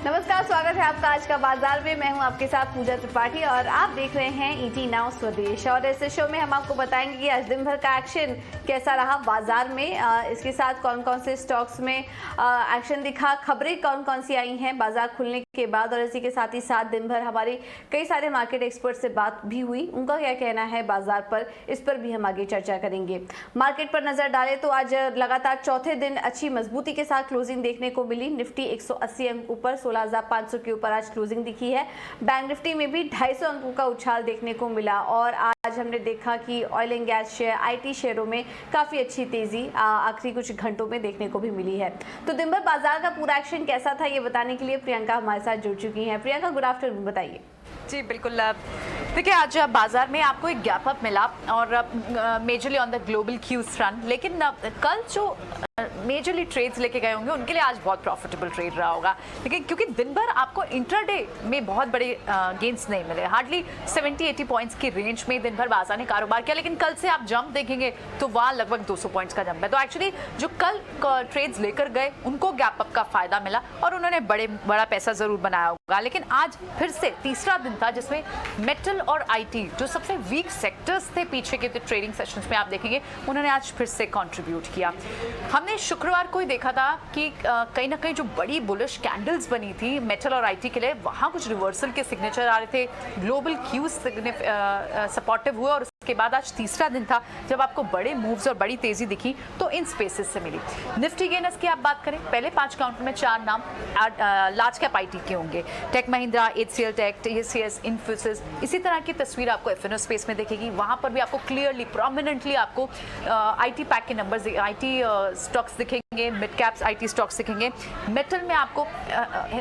नमस्कार, स्वागत है आपका आज का बाजार में। मैं हूं आपके साथ पूजा त्रिपाठी और आप देख रहे हैं ईटी नाउ स्वदेश। और इस शो में हम आपको बताएंगे कि आज दिन भर का एक्शन कैसा रहा बाजार में, इसके साथ कौन कौन से स्टॉक्स में एक्शन दिखा, खबरें कौन कौन सी आई हैं बाजार खुलने के बाद। और इसी के साथ ही साथ दिन भर हमारे कई सारे मार्केट एक्सपर्ट से बात भी हुई, उनका क्या कहना है बाजार पर, इस पर भी हम आगे चर्चा करेंगे। मार्केट पर नजर डालें तो आज लगातार चौथे दिन अच्छी मजबूती के साथ क्लोजिंग देखने को मिली। निफ्टी 180 अंक ऊपर 16,500 के ऊपर आज क्लोजिंग दिखी है। बैंक निफ्टी में भी 250 अंकों का उछाल देखने को मिला। और आज हमने देखा कि oil and gas share, IT शेयरों में काफी अच्छी तेजी आखिरी कुछ घंटों में देखने को भी मिली है। तो दिन भर बाजार का पूरा एक्शन कैसा था, ये बताने के लिए प्रियंका हमारे साथ जुड़ चुकी हैं। प्रियंका, गुड आफ्टरनून, बताइए। जी बिल्कुल। देखिए, आज बाजार में आपको एक गैप अप मिला और majorly on the global cues front, लेकिन कल जो मेजरली ट्रेड्स लेके गए होंगे उनके लिए आज बहुत प्रॉफिटेबल ट्रेड रहा होगा। लेकिन क्योंकि दिन भर आपको इंट्राडे में बहुत बड़े गेंस नहीं मिले, हार्डली 70-80 पॉइंट्स की रेंज में दिन भर बाजार ने कारोबार किया। लेकिन कल से आप जंप देखेंगे तो वहाँ लगभग 200 पॉइंट्स का जंप है। तो एक्चुअली जो कल ट्रेड्स लेकर गए उनको गैप अप का फायदा मिला और उन्होंने बड़ा पैसा जरूर बनाया होगा। लेकिन आज फिर से तीसरा दिन था जिसमें मेटल और आईटी, जो सबसे वीक सेक्टर्स थे पीछे के ट्रेडिंग सेशंस में, आप देखेंगे उन्होंने आज फिर से कंट्रीब्यूट किया। हमने शुक्रवार को ही देखा था कि कहीं ना कहीं जो बड़ी बुलिश कैंडल्स बनी थी मेटल और आईटी के लिए, वहां कुछ रिवर्सल के सिग्नेचर आ रहे थे, ग्लोबल क्यूज सपोर्टिव हुए। और उसके बाद आज तीसरा दिन था जब आपको बड़े मूव्स और बड़ी तेजी दिखी तो इन स्पेसेस से मिली। निफ्टी गेनर्स की आप बात करें, पहले 5 काउंटर में 4 नाम लार्ज कैप आईटी के होंगे, take Mahindra, HCL take, TCS, Infosys. इसी तरह की तस्वीर आपको एफएनओ स्पेस में दिखेगी। वहां पर भी आपको क्लियरली प्रोमिनेंटली आपको आईटी पैक के नंबर्स, आईटी स्टॉक्स दिखेंगे, मिड कैप्स आईटी स्टॉक्स दिखेंगे। मेटल में आपको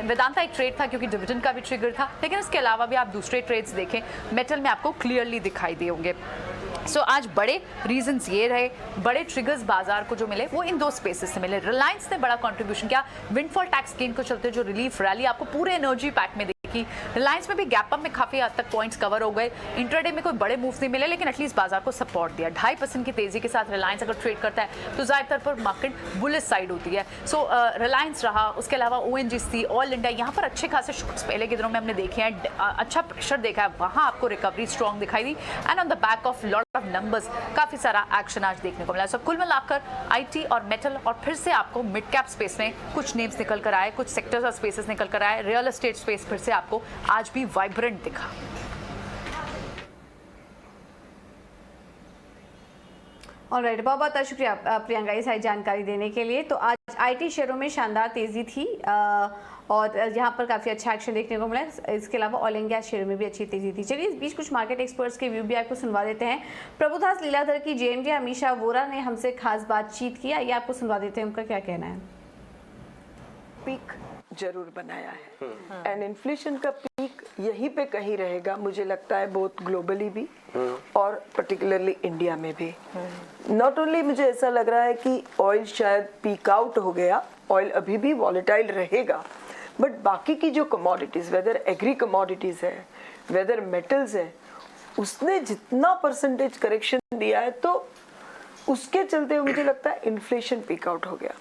वेदांता एक ट्रेड था क्योंकि डिविडेंड का भी ट्रिगर था, लेकिन इसके अलावा भी आप दूसरे ट्रेड्स देखें मेटल में आपको क्लियरली दिखाई दिए होंगे। सो आज बड़े रीजंस ये रहे, बड़े ट्रिगर्स बाजार को जो मिले वो इन 2 स्पेसेस से मिले। रिलायंस ने बड़ा कंट्रीब्यूशन किया, विंडफॉल टैक्स गेन को चलते जो रिलीफ रैली आपको पूरे एनर्जी पैक में देखी। रिलायंस में भी गैप अप में काफी हद तक पॉइंट्स कवर हो गए। इंट्राडे में कोई बड़े मूव्स नहीं मिले, लेकिन एटलीस्ट बाजार को सपोर्ट दिया। 2.5% की तेजी के साथ रिलायंस अगर ट्रेड करता है तो ज्यादातर पर मार्केट बुलिश साइड होती है। सो रिलायंस रहा, उसके अलावा ONGC, ऑयल इंडिया, यहाँ पर अच्छे खासे शॉट्स पहले के दिनों में हमने देखे हैं, अच्छा प्रेशर देखा है, वहाँ आपको रिकवरी स्ट्रॉन्ग दिखाई दी। And on the back of lot of numbers काफी सारा एक्शन आज देखने को मिला। सो कुल मिलाकर आईटी और मेटल और फिर से आपको मिड कैप स्पेस में कुछ नेम्स निकल कर आए, कुछ सेक्टर्स और स्पेसेस निकल कर आए। रियल एस्टेट स्पेस फिर से आपको आज भी वाइब्रेंट दिखा। ऑलराइट, बहुत बहुत शुक्रिया प्रियंका ये सारी जानकारी देने के लिए। तो आज आईटी शेयरों में शानदार तेजी थी और यहाँ पर काफ़ी अच्छा एक्शन देखने को मिला। इसके अलावा ऑयल एंड गैस शेयर में भी अच्छी तेजी थी। चलिए इस बीच कुछ मार्केट एक्सपर्ट्स के व्यू भी आपको सुनवा देते हैं। प्रभुदास लीलाधर की JMD अमीशा वोरा ने हमसे खास बातचीत किया, ये आपको सुनवा देते हैं, उनका क्या कहना है। पीक जरूर बनाया है एंड इन्फ्लेशन का पीक यहीं पे कहीं रहेगा, मुझे लगता है, बहुत ग्लोबली भी और पर्टिकुलरली इंडिया में भी। नॉट ओनली मुझे ऐसा लग रहा है कि ऑयल शायद पीक आउट हो गया, ऑयल अभी भी वॉलेटाइल रहेगा, बट बाकी की जो कमोडिटीज, वेदर एग्री कमोडिटीज है, वेदर मेटल्स है, उसने जितना परसेंटेज करेक्शन दिया है तो उसके चलते मुझे लगता है इन्फ्लेशन पीक आउट हो गया।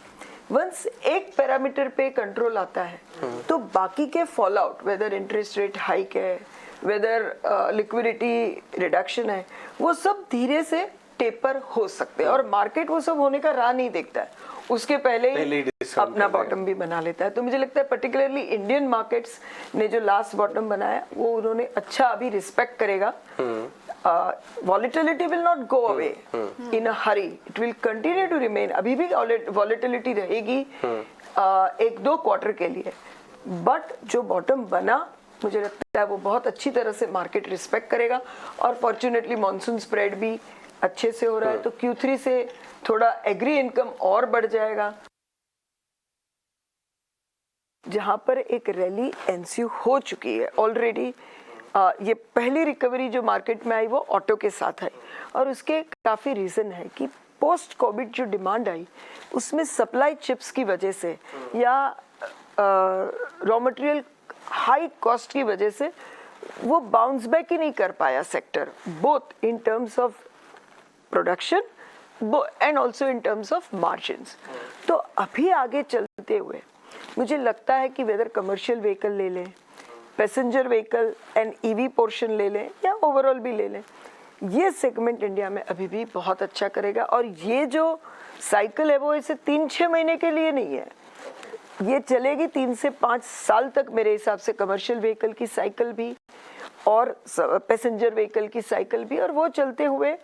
वंस एक पैरामीटर पे कंट्रोल आता है तो बाकी के fall out, whether interest rate hike है, वेदर लिक्विडिटी रिडक्शन है, वो सब धीरे से टेपर हो सकते हैं। और मार्केट वो सब होने का राह नहीं देखता है, उसके पहले ही अपना बॉटम भी बना लेता है। तो मुझे लगता है पर्टिकुलरली इंडियन मार्केट्स ने जो लास्ट बॉटम बनाया वो उन्होंने अच्छा अभी रिस्पेक्ट करेगा। Volatility will not go away in a hurry. It will continue to remain. अभी भी volatility रहेगी 1-2 क्वार्टर के लिए, बट जो बॉटम बना मुझे लगता है वो बहुत अच्छी तरह से मार्केट रिस्पेक्ट करेगा। और फॉर्चुनेटली मॉनसून स्प्रेड भी अच्छे से हो रहा है, तो Q3 से थोड़ा एग्री इनकम और बढ़ जाएगा। जहां पर एक रैली एनस्यू हो चुकी है ऑलरेडी, ये पहली रिकवरी जो मार्केट में आई वो ऑटो के साथ आई, और उसके काफ़ी रीज़न है कि पोस्ट कोविड जो डिमांड आई उसमें सप्लाई चिप्स की वजह से या रॉ मटेरियल हाई कॉस्ट की वजह से वो बाउंस बैक ही नहीं कर पाया sector, both in terms of production and also in terms of margins. तो अभी आगे चलते हुए मुझे लगता है कि वेदर कमर्शियल व्हीकल ले लें, passenger vehicle and EV portion ले लें या ओवरऑल भी ले लें, ये सेगमेंट इंडिया में अभी भी बहुत अच्छा करेगा। और ये जो साइकिल है वो इसे 3-6 महीने के लिए नहीं है, ये चलेगी 3 से 5 साल तक मेरे हिसाब से, कमर्शियल व्हीकल की साइकिल भी और पैसेंजर व्हीकल की साइकिल भी, और वो चलते हुए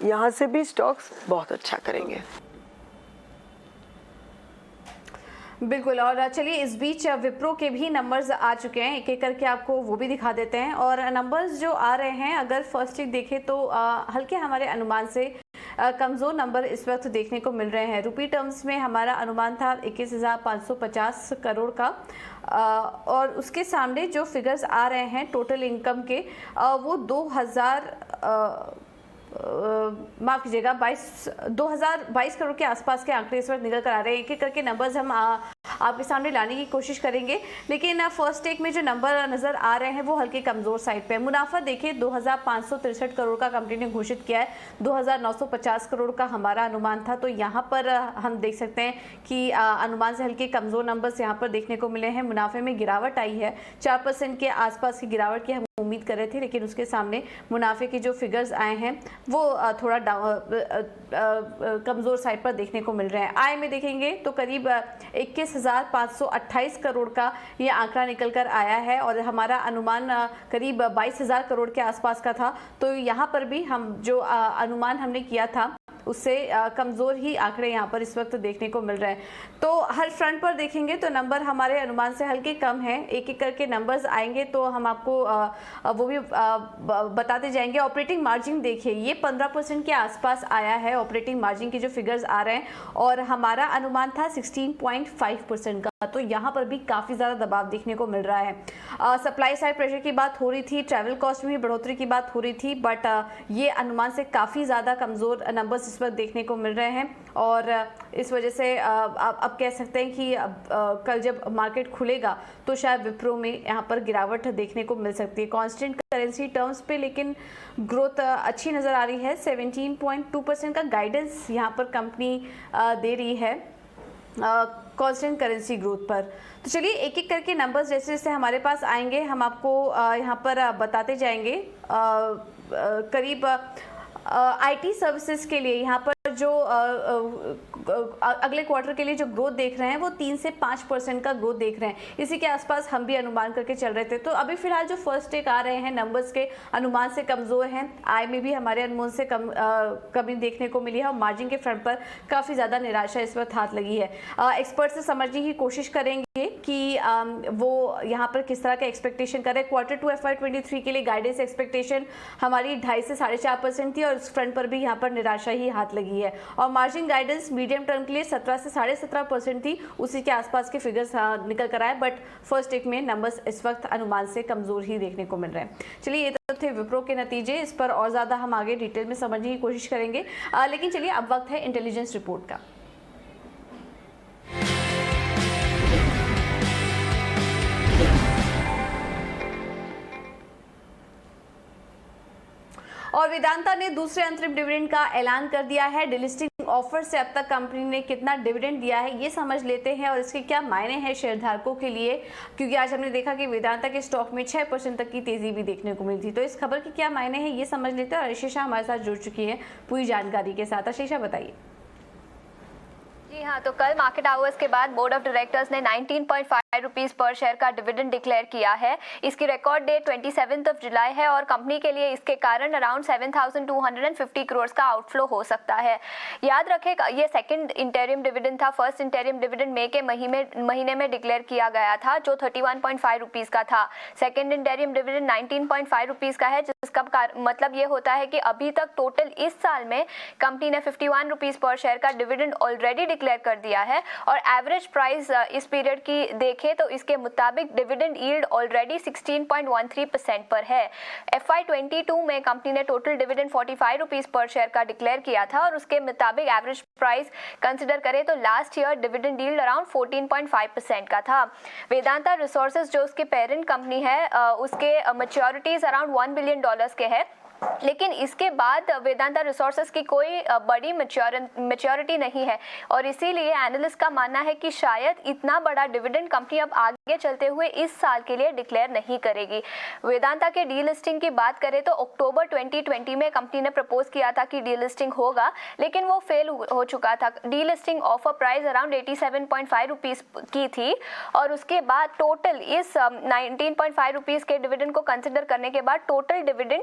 यहाँ से भी स्टॉक्स बहुत अच्छा करेंगे। बिल्कुल। और चलिए इस बीच विप्रो के भी नंबर्स आ चुके हैं, एक एक करके आपको वो भी दिखा देते हैं। और नंबर्स जो आ रहे हैं, अगर फर्स्ट वीक देखें तो हल्के हमारे अनुमान से कमज़ोर नंबर इस वक्त देखने को मिल रहे हैं। रुपी टर्म्स में हमारा अनुमान था 21,550 करोड़ का, और उसके सामने जो फिगर्स आ रहे हैं टोटल इनकम के, वो 2022 करोड़ के आसपास के आंकड़े इस वक्त निकल कर आ रहे हैं। एक एक करके नंबर्स हम आपके सामने लाने की कोशिश करेंगे, लेकिन फर्स्ट टेक में जो नंबर नज़र आ रहे हैं वो हल्के कमज़ोर साइड पे है। मुनाफा देखिए 2,563 करोड़ का कंपनी ने घोषित किया है, 2,950 करोड़ का हमारा अनुमान था। तो यहाँ पर हम देख सकते हैं कि अनुमान से हल्के कमज़ोर नंबर्स यहाँ पर देखने को मिले हैं। मुनाफे में गिरावट आई है, 4% के आसपास की गिरावट की हम उम्मीद कर रहे थे, लेकिन उसके सामने मुनाफे के जो फिगर्स आए हैं वो थोड़ा कमज़ोर साइड पर देखने को मिल रहे हैं। आय में देखेंगे तो करीब 21,528 करोड़ का ये आंकड़ा निकल कर आया है, और हमारा अनुमान करीब 22,000 करोड़ के आसपास का था। तो यहाँ पर भी हम जो अनुमान हमने किया था उससे कमज़ोर ही आंकड़े यहाँ पर इस वक्त देखने को मिल रहे हैं। तो हर फ्रंट पर देखेंगे तो नंबर हमारे अनुमान से हल्के कम हैं। एक एक करके नंबर्स आएंगे तो हम आपको वो भी बताते जाएंगे। ऑपरेटिंग मार्जिन देखिए, ये 15% के आसपास आया है ऑपरेटिंग मार्जिन के जो फिगर्स आ रहे हैं, और हमारा अनुमान था 16.5% का। तो यहाँ पर भी काफ़ी ज़्यादा दबाव देखने को मिल रहा है। सप्लाई साइड प्रेशर की बात हो रही थी, ट्रैवल कॉस्ट में भी बढ़ोतरी की बात हो रही थी, बट ये अनुमान से काफ़ी ज़्यादा कमज़ोर नंबर्स इस वक्त देखने को मिल रहे हैं। और इस वजह से अब कह सकते हैं कि कल जब मार्केट खुलेगा तो शायद विप्रो में यहाँ पर गिरावट देखने को मिल सकती है कांस्टेंट करेंसी टर्म्स पे, लेकिन ग्रोथ अच्छी नज़र आ रही है। 17.2% का गाइडेंस यहाँ पर कंपनी दे रही है कांस्टेंट करेंसी ग्रोथ पर। तो चलिए एक एक करके नंबर्स जैसे जैसे हमारे पास आएंगे हम आपको यहाँ पर बताते जाएंगे। करीब आईटी सर्विसेज के लिए यहाँ पर जो अगले क्वार्टर के लिए जो ग्रोथ देख रहे हैं वो 3 से 5% का ग्रोथ देख रहे हैं। इसी के आसपास हम भी अनुमान करके चल रहे थे। तो अभी फिलहाल जो फर्स्ट टेक आ रहे हैं नंबर्स के अनुमान से कमज़ोर हैं। आय में भी हमारे अनुमान से कमी देखने को मिली है, और मार्जिन के फ्रंट पर काफ़ी ज़्यादा निराशा इस वक्त हाथ लगी है। एक्सपर्ट से समझने की कोशिश करेंगे कि वो यहाँ पर किस तरह का एक्सपेक्टेशन करें। क्वार्टर 2 FY23 के लिए गाइडेंस एक्सपेक्टेशन हमारी 2.5 से 4.5% थी, और इस फ्रंट पर भी यहाँ पर निराशा ही हाथ लगी है। और मार्जिन गाइडेंस मीडियम टर्म के लिए 17 से 17.5% थी, उसी के आसपास के फिगर्स निकल कर आए, बट फर्स्ट टेक में नंबर्स इस वक्त अनुमान से कमज़ोर ही देखने को मिल रहे हैं। चलिए ये तो थे विप्रो के नतीजे, इस पर और ज़्यादा हम आगे डिटेल में समझने की कोशिश करेंगे। लेकिन चलिए अब वक्त है इंटेलिजेंस रिपोर्ट का। और वेदांता ने दूसरे अंतरिम डिविडेंड का ऐलान कर दिया है। डिलिस्टिंग ऑफर से अब तक कंपनी ने कितना डिविडेंड दिया है ये समझ लेते हैं, और इसके क्या मायने हैं शेयरधारकों के लिए, क्योंकि आज हमने देखा कि वेदांता के स्टॉक में 6% तक की तेजी भी देखने को मिली थी। तो इस खबर के क्या मायने हैं ये समझ लेते हैं, और आशीषा हमारे साथ जुड़ चुकी है पूरी जानकारी के साथ। आशीषा बताइए। जी हाँ, तो कल मार्केट आवर्स के बाद बोर्ड ऑफ डायरेक्टर्स ने 19.5 रुपीस पर शेयर का डिविडेंड डिक्लेयर किया है। इसकी रिकॉर्ड डेट 27 जुलाई है, और कंपनी के लिए इसके कारण अराउंड 7,250 करोड़ का आउटफ्लो हो सकता है। याद रखें ये सेकंड इंटरिम डिविडेंड था। फर्स्ट इंटरिम डिविडेंड मई के महीने में डिक्लेयर किया गया था, जो 31.5 रुपीस का था। सेकंड इंटरिम डिविडेंड 19.5 रुपीस का है, जिसका मतलब ये होता है कि अभी तक टोटल इस साल में कंपनी ने 51 रुपीस पर शेयर का डिविडेंड ऑलरेडी डिक्लेयर कर दिया है। और एवरेज प्राइस इस पीरियड की देखें तो इसके मुताबिक डिविडेंड यील्ड ऑलरेडी 16.13% पर है। FY22 में कंपनी ने टोटल डिविडेंड 45 रुपीस पर शेयर का डिक्लेयर किया था, और उसके मुताबिक एवरेज प्राइस कंसिडर करें तो last year dividend yield around 14.5% का था। वेदांता रिसोर्सेज जो उसकी पेरेंट कंपनी है, उसके मैच्योरिटीज अराउंड $1 बिलियन के है, लेकिन इसके बाद वेदांता रिसोर्सेज की कोई बड़ी मैच्योरिटी नहीं है और इसीलिए एनालिस्ट का मानना है कि शायद इतना बड़ा डिविडेंड कंपनी अब आगे चलते हुए इस साल के लिए डिक्लेयर नहीं करेगी। वेदांता के डीलिस्टिंग की बात करें तो अक्टूबर 2020 में कंपनी ने प्रपोज किया था कि डीलिस्टिंग होगा, लेकिन वो फेल हो चुका था। Delisting offer price around 87.5 rupees की थी और उसके बाद टोटल इस 19.5 रुपीस के डिविडेंड को कंसिडर करने के बाद टोटल डिविडेंड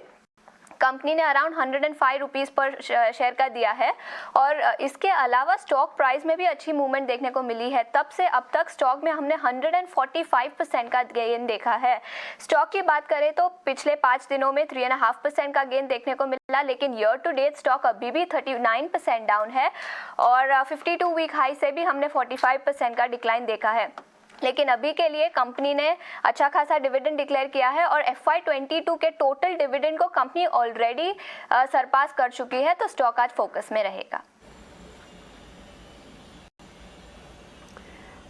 कंपनी ने अराउंड 105 रुपीस पर शेयर का दिया है और इसके अलावा स्टॉक प्राइस में भी अच्छी मूवमेंट देखने को मिली है। तब से अब तक स्टॉक में हमने 145% का गेन देखा है। स्टॉक की बात करें तो पिछले 5 दिनों में 3.5% का गेन देखने को मिला, लेकिन ईयर टू डेट स्टॉक अभी भी 39% डाउन है और 52 वीक हाई से भी हमने 45% का डिक्लाइन देखा है। लेकिन अभी के लिए कंपनी ने अच्छा खासा डिविडेंड डिक्लेयर किया है और FY22 के टोटल डिविडेंड को कंपनी ऑलरेडी सरपास कर चुकी है, तो स्टॉक आज फोकस में रहेगा।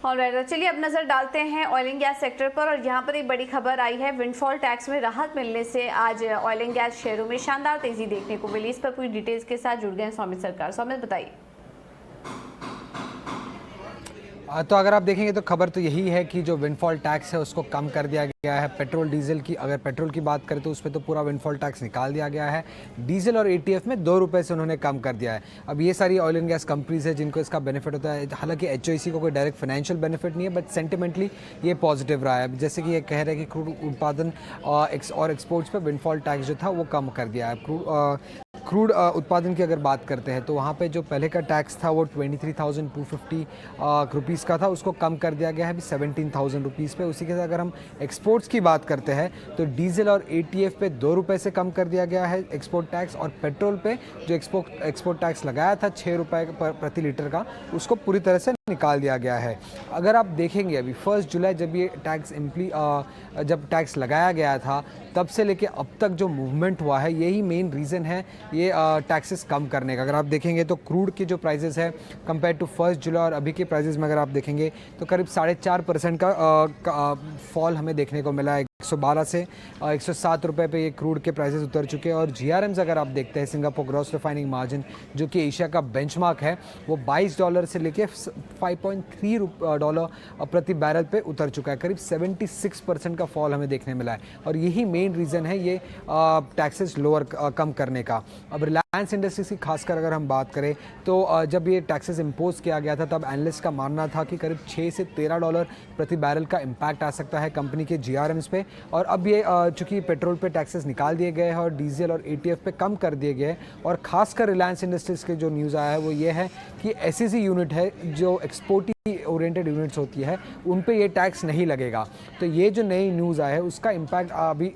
ऑलराइट, तो चलिए अब नजर डालते हैं ऑयल एंड गैस सेक्टर पर और यहाँ पर एक बड़ी खबर आई है। विंडफॉल टैक्स में राहत मिलने से आज ऑयल एंड गैस शेयरों में शानदार तेजी देखने को मिली। इस पर पूरी डिटेल्स के साथ जुड़ गए सौमित सरकार। सौमित बताइए। तो अगर आप देखेंगे तो खबर तो यही है कि जो विंडफॉल टैक्स है उसको कम कर दिया गया है। पेट्रोल डीजल की अगर पेट्रोल की बात करें तो उस पर तो पूरा विंडफॉल टैक्स निकाल दिया गया है। डीजल और ATF में 2 रुपये से उन्होंने कम कर दिया है। अब ये सारी ऑयल एंड गैस कंपनीज है जिनको इसका बेनिफिट होता है। हालांकि HOEC को कोई डायरेक्ट फाइनेंशियल बेनिफिट नहीं है, बट सेंटिमेंटली ये पॉजिटिव रहा है। जैसे कि ये कह रहे हैं कि क्रूड उत्पादन और एक्सपोर्ट्स पर विंडफॉल टैक्स जो था वो कम कर दिया है। क्रूड उत्पादन की अगर बात करते हैं तो वहाँ पे जो पहले का टैक्स था वो 23,250 रुपीज़ का था, उसको कम कर दिया गया है अभी 17,000 रुपीज़ पे। उसी के साथ अगर हम एक्सपोर्ट्स की बात करते हैं तो डीजल और ATF पे 2 रुपये से कम कर दिया गया है एक्सपोर्ट टैक्स, और पेट्रोल पे जो एक्सपोर्ट टैक्स लगाया था 6 रुपये प्रति लीटर का, उसको पूरी तरह से निकाल दिया गया है। अगर आप देखेंगे अभी 1 जुलाई जब ये टैक्स जब टैक्स लगाया गया था तब से लेके अब तक जो मूवमेंट हुआ है यही मेन रीज़न है ये टैक्सेस कम करने का। अगर आप देखेंगे तो क्रूड की जो प्राइसेस है कंपेयर टू 1 जुलाई और अभी के प्राइसेस में अगर आप देखेंगे तो करीब 4.5% का फॉल हमें देखने को मिला है। 112 से 107 रुपये पे ये क्रूड के प्राइसेस उतर चुके हैं। और GRMs अगर आप देखते हैं, सिंगापुर ग्रॉस रिफाइनिंग मार्जिन जो कि एशिया का बेंचमार्क है, वो $22 से लेके $5.3 प्रति बैरल पे उतर चुका है। करीब 76% का फॉल हमें देखने मिला है और यही मेन रीज़न है ये टैक्सेस लोअर कम करने का। अब रिलायंस इंडस्ट्रीज की खासकर अगर हम बात करें तो जब ये टैक्सेस इम्पोज किया गया था तब एनालिस्ट का मानना था कि करीब 6 से $13 प्रति बैरल का इम्पैक्ट आ सकता है कंपनी के GRMs पे। और अब ये चूंकि पेट्रोल पे टैक्सेस निकाल दिए गए हैं और डीजल और ATF पे कम कर दिए गए हैं। और खासकर रिलायंस इंडस्ट्रीज़ के जो न्यूज़ आया है वो ये है कि SEZ यूनिट है जो एक्सपोर्ट ओरिएंटेड यूनिट्स होती है उन पे ये टैक्स नहीं लगेगा। तो ये जो नई न्यूज़ आया है उसका इम्पैक्ट अभी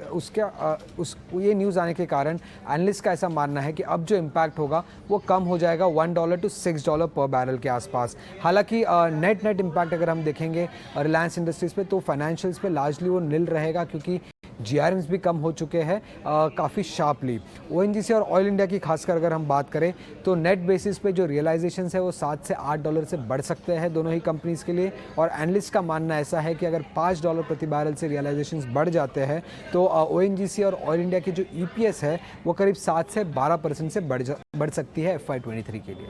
ये न्यूज़ आने के कारण एनालिस्ट का ऐसा मानना है कि अब जो इम्पैक्ट होगा वो कम हो जाएगा $1 to $6 पर बैरल के आसपास। हालांकि नेट इम्पैक्ट अगर हम देखेंगे रिलायंस इंडस्ट्रीज़ पे तो फाइनेंशियल्स पे लार्जली वो नील रहेगा क्योंकि GRMs भी कम हो चुके हैं काफ़ी शार्पली। ONGC और ऑयल इंडिया की खासकर अगर हम बात करें तो नेट बेसिस पे जो रियलाइजेशंस है वो $7 से $8 से बढ़ सकते हैं दोनों ही कंपनीज़ के लिए। और एनालिस्ट का मानना ऐसा है कि अगर $5 प्रति बैरल से रियलाइजेशंस बढ़ जाते हैं तो ONGC और ऑयल इंडिया की जो EPS है वो करीब 7 से 12% से बढ़ सकती है FY23 के लिए।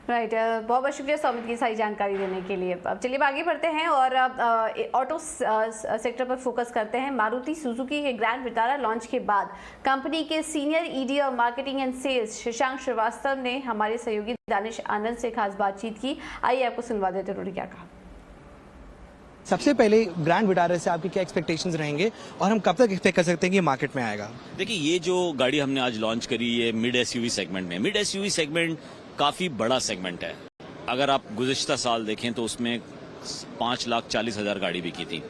राइट, बहुत बहुत शुक्रिया सौमित की सारी जानकारी देने के लिए। अब चलिए आगे बढ़ते हैं और ऑटो सेक्टर पर फोकस करते हैं। मारुति सुजुकी के ग्रैंड विटारा लॉन्च के बाद कंपनी के सीनियर ED और marketing and sales Shashank Srivastava ने हमारे सहयोगी दानिश आनंद से खास बातचीत की। आइए आपको सुनवा देते उन्होंने क्या कहा। सबसे पहले ग्रैंड विटारा से आपके क्या एक्सपेक्टेशंस रहेंगे और हम कब तक एक्सपेक्ट कर सकते हैं कि ये मार्केट में आएगा? देखिए, ये जो गाड़ी हमने आज लॉन्च करी ये मिड SUV सेगमेंट में। मिड SUV सेगमेंट काफी बड़ा सेगमेंट है। अगर आप गुज़िश्ता साल देखें तो उसमें 5,40,000 गाड़ी बिकी थी।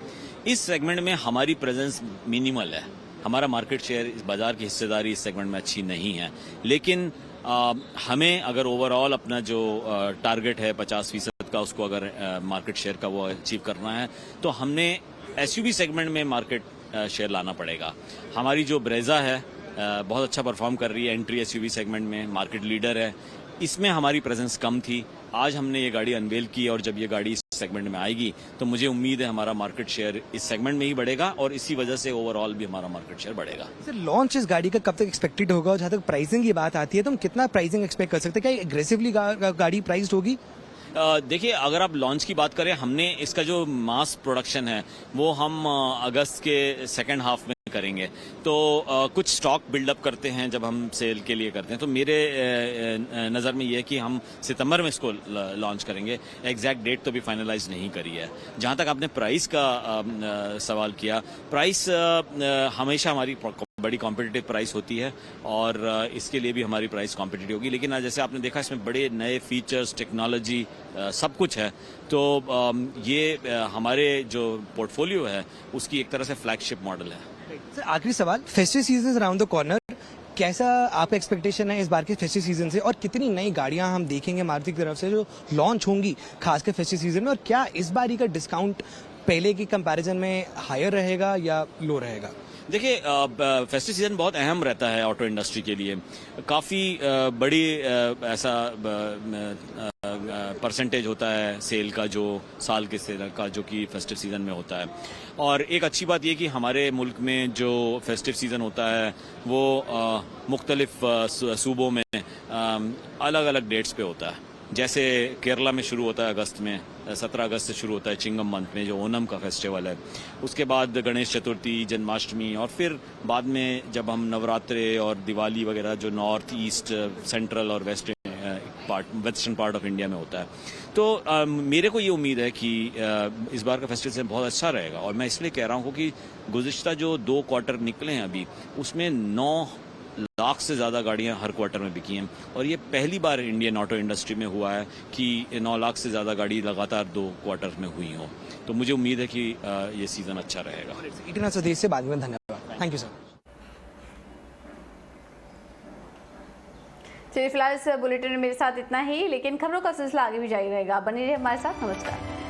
इस सेगमेंट में हमारी प्रेजेंस मिनिमल है। हमारा मार्केट शेयर, इस बाजार की हिस्सेदारी इस सेगमेंट में अच्छी नहीं है। लेकिन हमें अगर ओवरऑल अपना जो टारगेट है 50% का, उसको अगर मार्केट शेयर का वो अचीव करना है तो हमने SUV सेगमेंट में मार्केट शेयर लाना पड़ेगा। हमारी जो ब्रेजा है बहुत अच्छा परफॉर्म कर रही है, एंट्री SUV सेगमेंट में मार्केट लीडर है। इसमें हमारी प्रेजेंस कम थी। आज हमने ये गाड़ी अनवेल की और जब ये गाड़ी इस सेगमेंट में आएगी तो मुझे उम्मीद है हमारा मार्केट शेयर इस सेगमेंट में ही बढ़ेगा और इसी वजह से ओवरऑल भी हमारा मार्केट शेयर बढ़ेगा। सर लॉन्च इस गाड़ी का कब तक एक्सपेक्टेड होगा और जहाँ तक प्राइसिंग की बात आती है तो हम कितना प्राइसिंग एक्सपेक्ट कर सकते हैं? क्या एग्रेसिवली गाड़ी प्राइस्ड होगी? देखिए, अगर आप लॉन्च की बात करें, हमने इसका जो मास प्रोडक्शन है वो हम अगस्त के सेकेंड हाफ में करेंगे। तो कुछ स्टॉक बिल्डअप करते हैं जब हम सेल के लिए करते हैं। तो मेरे नज़र में ये है कि हम सितंबर में इसको लॉन्च करेंगे। एग्जैक्ट डेट तो भी फाइनलाइज नहीं करी है। जहाँ तक आपने प्राइस का सवाल किया, प्राइस हमेशा हमारी बड़ी कॉम्पिटिटिव प्राइस होती है और इसके लिए भी हमारी प्राइस कॉम्पिटिटिव होगी। लेकिन आज जैसे आपने देखा इसमें बड़े नए फीचर्स, टेक्नोलॉजी सब कुछ है। तो ये हमारे जो पोर्टफोलियो है उसकी एक तरह से फ्लैगशिप मॉडल है। सर आखिरी सवाल, festive season around the corner, कैसा आपका एक्सपेक्टेशन है इस बार के फेस्टिव सीजन से और कितनी नई गाड़ियां हम देखेंगे मारुति की तरफ से जो लॉन्च होंगी खासकर फेस्टिव सीजन में, और क्या इस बारी का डिस्काउंट पहले की कंपैरिजन में हायर रहेगा या लो रहेगा? देखिए, फेस्टिव सीजन बहुत अहम रहता है ऑटो इंडस्ट्री के लिए। काफ़ी बड़ी ऐसा परसेंटेज होता है सेल का, जो साल के सेल का जो कि फेस्टिव सीजन में होता है। और एक अच्छी बात यह कि हमारे मुल्क में जो फेस्टिव सीजन होता है वो मुख्तलिफ सूबों में अलग अलग डेट्स पे होता है। जैसे केरला में शुरू होता है अगस्त में, 17 अगस्त से शुरू होता है चिंगम मंथ में जो ओनम का फेस्टिवल है। उसके बाद गणेश चतुर्थी, जन्माष्टमी, और फिर बाद में जब हम नवरात्रे और दिवाली वगैरह जो नॉर्थ ईस्ट, सेंट्रल और वेस्टर्न पार्ट ऑफ इंडिया में होता है। तो मेरे को ये उम्मीद है कि इस बार का फेस्टिवल बहुत अच्छा रहेगा। और मैं इसलिए कह रहा हूँ कि गुज़िश्ता जो 2 क्वार्टर निकले हैं अभी, उसमें 9 लाख से ज़्यादा गाड़ियां हर क्वार्टर में बिकी हैं। और ये पहली बार इंडियन ऑटो इंडस्ट्री में हुआ है कि 9 लाख से ज़्यादा गाड़ी लगातार 2 क्वार्टर में हुई हो। तो मुझे उम्मीद है कि ये सीज़न अच्छा रहेगा। इतना स्वदेश से बाद में धन्यवाद। Thank you sir. चलिए फिलहाल इस बुलेटिन में मेरे साथ इतना ही, लेकिन खबरों का सिलसिला आगे भी जारी रहेगा। बने रहिए हमारे साथ। नमस्कार।